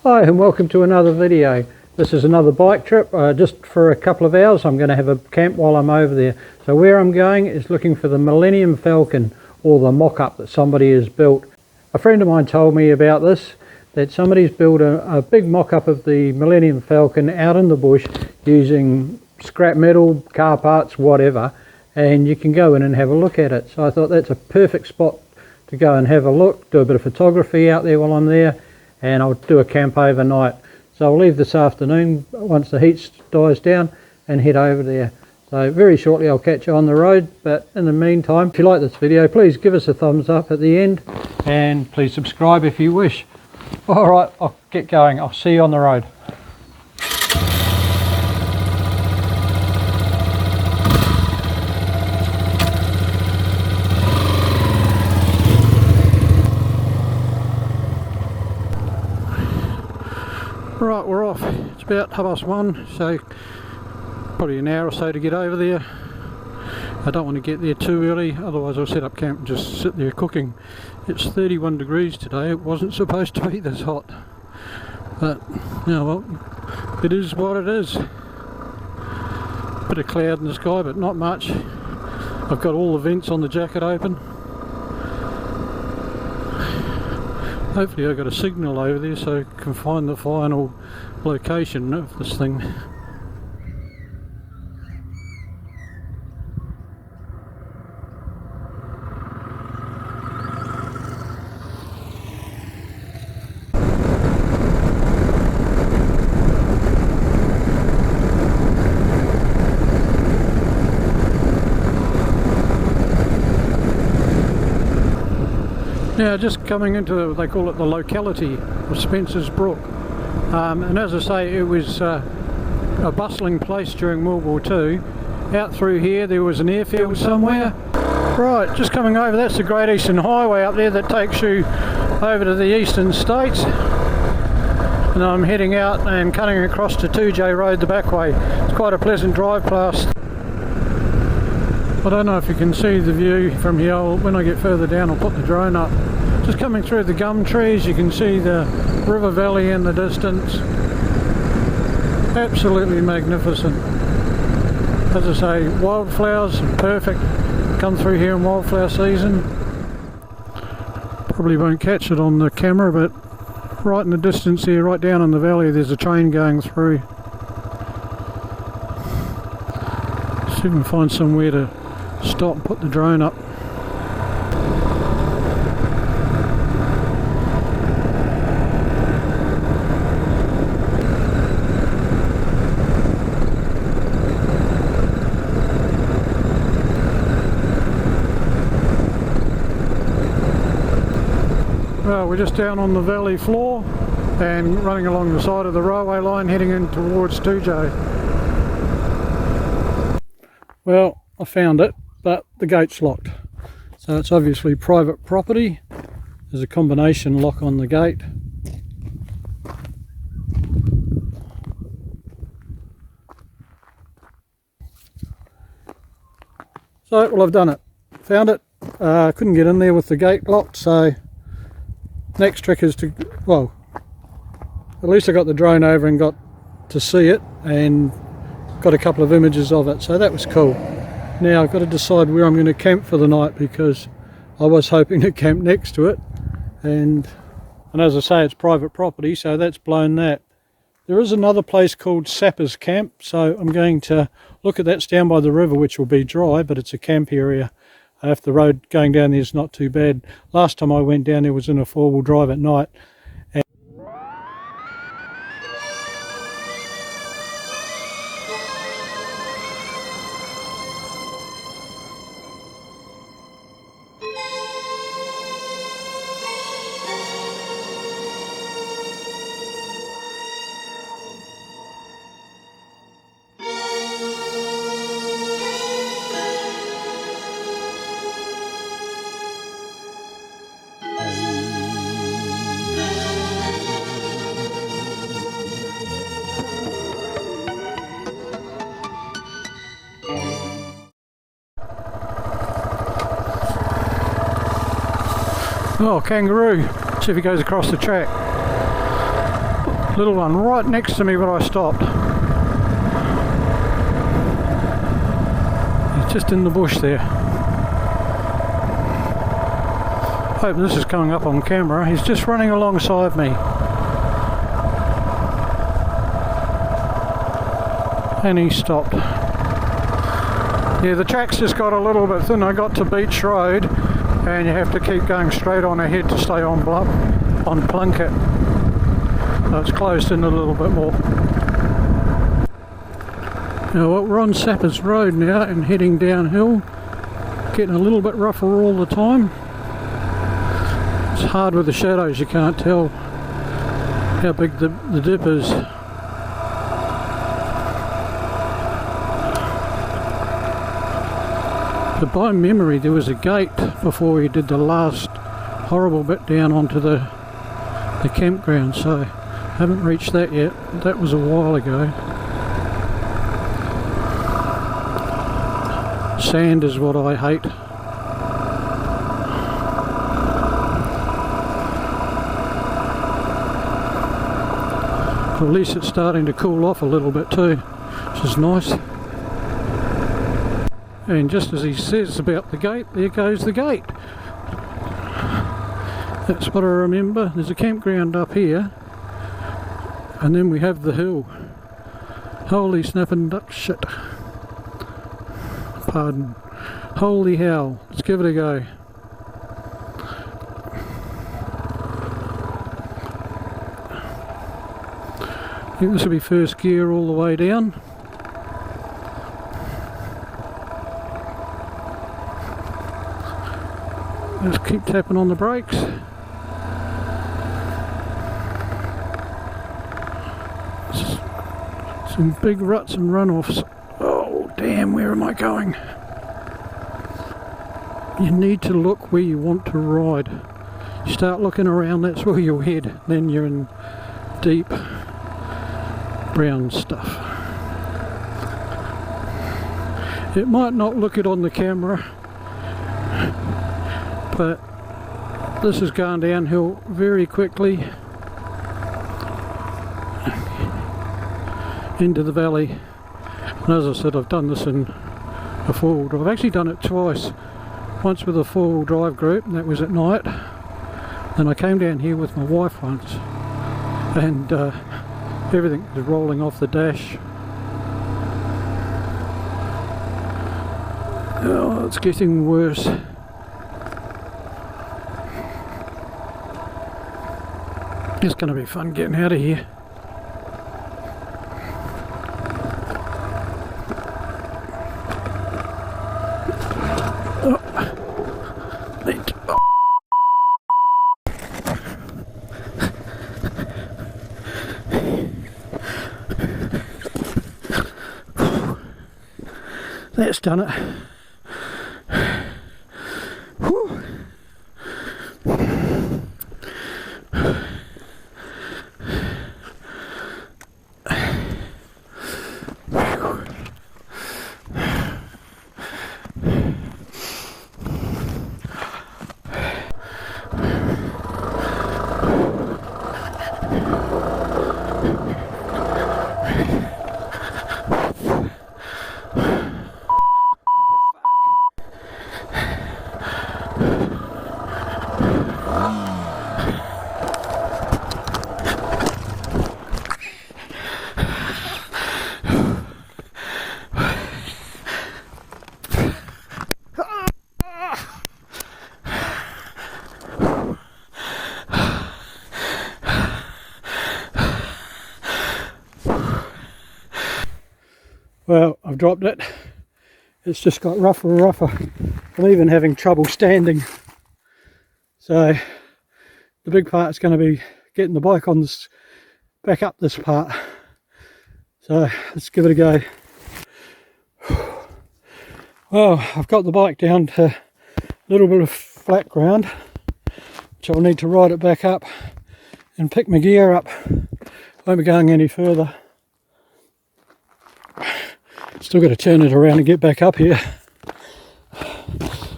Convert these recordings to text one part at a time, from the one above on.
Hi and welcome to another video. This is another bike trip, just for a couple of hours. I'm going to have a camp while I'm over there. So where I'm going is looking for the Millennium Falcon, or the mock-up that somebody has built. A friend of mine told me about this, that somebody's built a big mock-up of the Millennium Falcon out in the bush using scrap metal, car parts, whatever, and you can go in and have a look at it. So I thought that's a perfect spot to go and have a look, do a bit of photography out there while I'm there, and I'll do a camp overnight. So I'll leave this afternoon once the heat dies down and head over there. So very shortly I'll catch you on the road, but in the meantime, if you like this video, please give us a thumbs up at the end and please subscribe if you wish. Alright, I'll get going. I'll see you on the road. Right, we're off. It's about 1:30, so probably an hour or so to get over there. I don't want to get there too early, otherwise I'll set up camp and just sit there cooking. It's 31 degrees today. It wasn't supposed to be this hot, but you know, well, it is what it is. Bit of cloud in the sky, but not much. I've got all the vents on the jacket open. Hopefully I've got a signal over there so I can find the final location of this thing. Now just coming into, they call it the locality of Spencer's Brook, and as I say, it was a bustling place during World War II. Out through here there was an airfield somewhere. Right, just coming over, that's the Great Eastern Highway up there that takes you over to the eastern states, and I'm heading out and cutting across to 2J Road the back way. It's quite a pleasant drive past. I don't know if you can see the view from here. When I get further down I'll put the drone up. Just coming through the gum trees, you can see the river valley in the distance. Absolutely magnificent. As I say, wildflowers are perfect. Come through here in wildflower season. Probably won't catch it on the camera, but right in the distance here, right down in the valley, there's a train going through. See if we can find somewhere to stop and put the drone up. Well, we're just down on the valley floor and running along the side of the railway line heading in towards 2J. Well, I found it, but the gate's locked, so it's obviously private property. There's a combination lock on the gate. So, well, I've done it. Found it. Couldn't get in there with the gate locked, so next trick is to, well, at least I got the drone over and got to see it and got a couple of images of it, so that was cool. Now I've got to decide where I'm going to camp for the night, because I was hoping to camp next to it, and as I say, it's private property, so that's blown that. There is another place called Sapper's Camp, so I'm going to look at that down by the river, which will be dry, but it's a camp area. If the road going down there is not too bad. Last time I went down there was in a four-wheel drive at night. Oh, kangaroo. See if he goes across the track. Little one right next to me when I stopped. He's just in the bush there. Hope this is coming up on camera. He's just running alongside me. And he stopped. Yeah, the track's just got a little bit thin. I got to Beach Road and you have to keep going straight on ahead to stay on Plunkett. So it's closed in a little bit more. Now we're on Sappers Road now and heading downhill. Getting a little bit rougher all the time. It's hard with the shadows, you can't tell how big the dip is. But by memory there was a gate before we did the last horrible bit down onto the campground, so I haven't reached that yet. That was a while ago. Sand is what I hate. At least it's starting to cool off a little bit too, which is nice. And just as he says about the gate, there goes the gate. That's what I remember. There's a campground up here, and then we have the hill. Holy snapping duck shit. Pardon. Holy hell. Let's give it a go. I think this will be first gear all the way down. Just keep tapping on the brakes. Some big ruts and runoffs. Oh damn, where am I going? You need to look where you want to ride. You start looking around, that's where you'll head. Then you're in deep brown stuff. It might not look it on the camera, but this is going downhill very quickly into the valley. And as I said, I've done this in a four-wheel drive. I've actually done it twice. Once with a four-wheel drive group, and that was at night. Then I came down here with my wife once, and everything was rolling off the dash. Oh, it's getting worse. It's going to be fun getting out of here. That's done it. Whew. Well, I've dropped it. It's just got rougher and rougher. I'm even having trouble standing. So the big part is going to be getting the bike on this, back up this part. So let's give it a go. Well, I've got the bike down to a little bit of flat ground, which I'll need to ride it back up and pick my gear up. Won't be going any further. Still got to turn it around and get back up here.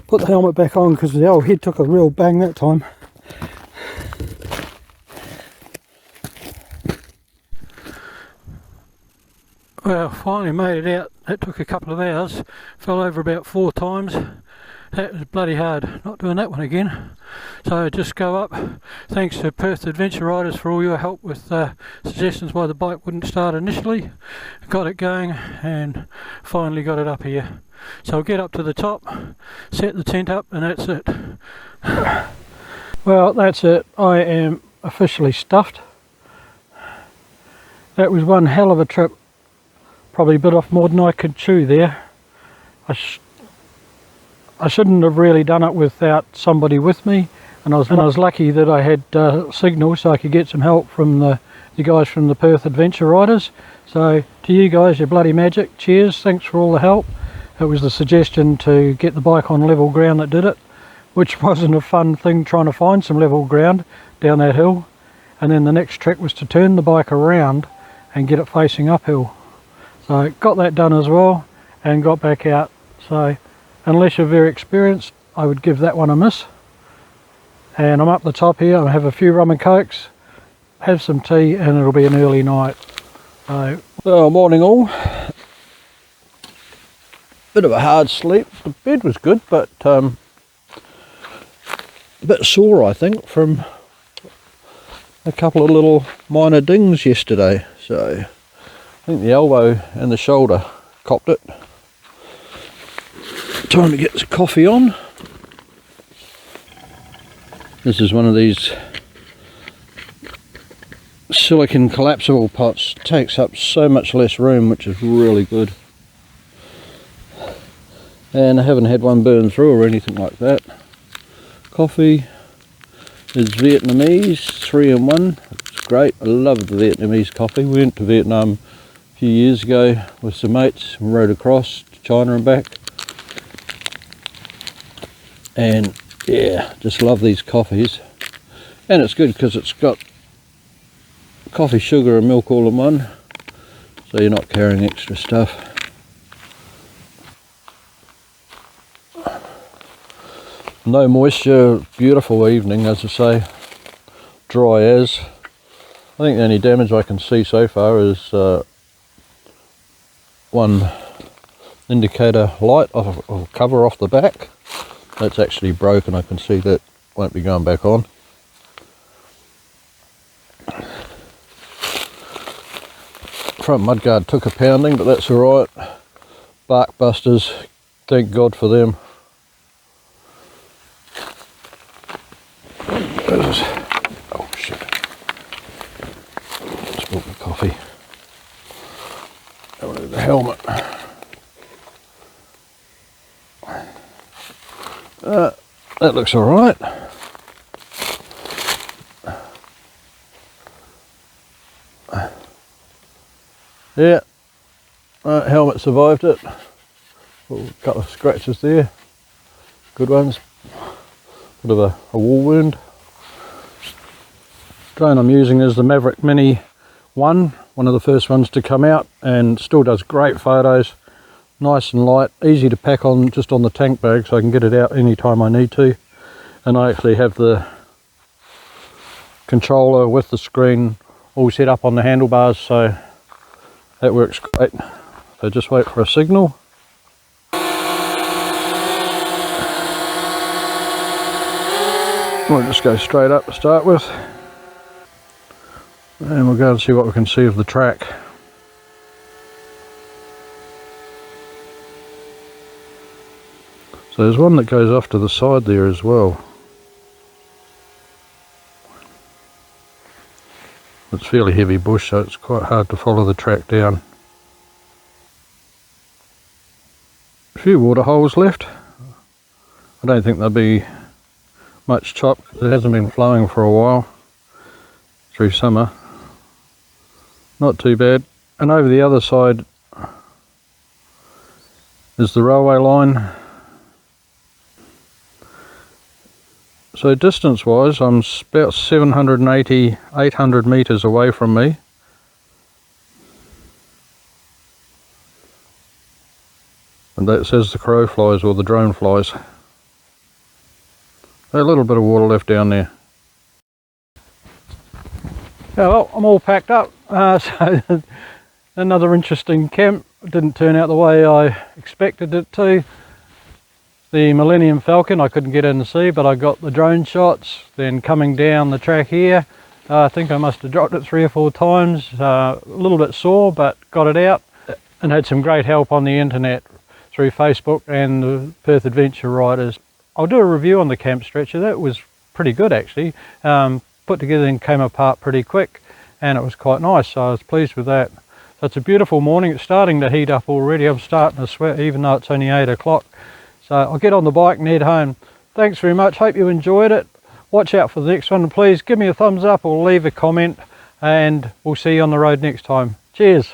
Put the helmet back on because the old head took a real bang that time. Well, finally made it out. That took a couple of hours. Fell over about 4 times. That was bloody hard. Not doing that one again. So just go up. Thanks to Perth Adventure Riders for all your help with suggestions why the bike wouldn't start initially. Got it going and finally got it up here. So I'll get up to the top, set the tent up, and that's it. Well, that's it. I am officially stuffed. That was one hell of a trip. Probably bit off more than I could chew there. I shouldn't have really done it without somebody with me, and I was lucky that I had signal so I could get some help from the guys from the Perth Adventure Riders. So to you guys, you're bloody magic. Cheers, thanks for all the help. It was the suggestion to get the bike on level ground that did it, which wasn't a fun thing trying to find some level ground down that hill. And then the next trick was to turn the bike around and get it facing uphill. So got that done as well and got back out. So unless you're very experienced, I would give that one a miss. And I'm up the top here. I'll have a few rum and cokes, have some tea, and it'll be an early night. So, well, morning all. Bit of a hard sleep. The bed was good, but a bit sore, I think, from a couple of little minor dings yesterday. So I think the elbow and the shoulder copped it. Time to get some coffee on. This is one of these silicon collapsible pots. Takes up so much less room, which is really good. And I haven't had one burn through or anything like that. Coffee is Vietnamese, 3-in-1. It's great. I love the Vietnamese coffee. We went to Vietnam a few years ago with some mates and rode across to China and back. And yeah, just love these coffees. And it's good because it's got coffee, sugar and milk all in one, so you're not carrying extra stuff. No moisture, beautiful evening, as I say, dry as. I think the only damage I can see so far is one indicator light or cover off the back. That's actually broken. I can see that won't be going back on. Front mudguard took a pounding, but that's alright. Bark busters, thank God for them. Oh shit. Spilled my coffee. I wanted the helmet. That looks alright. Yeah, helmet survived it. A couple of scratches there, good ones. Bit of a wall wound. Drone I'm using is the Maverick Mini 1, one of the first ones to come out, and still does great photos. Nice and light, easy to pack on just on the tank bag, so I can get it out anytime I need to. And I actually have the controller with the screen all set up on the handlebars, so that works great. So just wait for a signal. We'll just go straight up to start with. And we'll go and see what we can see of the track. So there's one that goes off to the side there as well. It's fairly heavy bush, so it's quite hard to follow the track down. A few water holes left. I don't think there'll be much chop. It hasn't been flowing for a while through summer. Not too bad. And over the other side is the railway line. So distance wise, I'm about 780, 800 metres away from me. And that says the crow flies or the drone flies. A little bit of water left down there. Yeah, well, I'm all packed up. So Another interesting camp. It didn't turn out the way I expected it to. The Millennium Falcon I couldn't get in to see, but I got the drone shots. Then coming down the track here, I think I must have dropped it 3 or 4 times. A little bit sore, but got it out, and had some great help on the internet through Facebook and the Perth Adventure Riders. I'll do a review on the camp stretcher. That was pretty good actually. Put together and came apart pretty quick, and it was quite nice, so I was pleased with that. So it's a beautiful morning. It's starting to heat up already. I'm starting to sweat even though it's only 8 o'clock. So I'll get on the bike and head home. Thanks very much. Hope you enjoyed it. Watch out for the next one. Please give me a thumbs up or leave a comment, and we'll see you on the road next time. Cheers.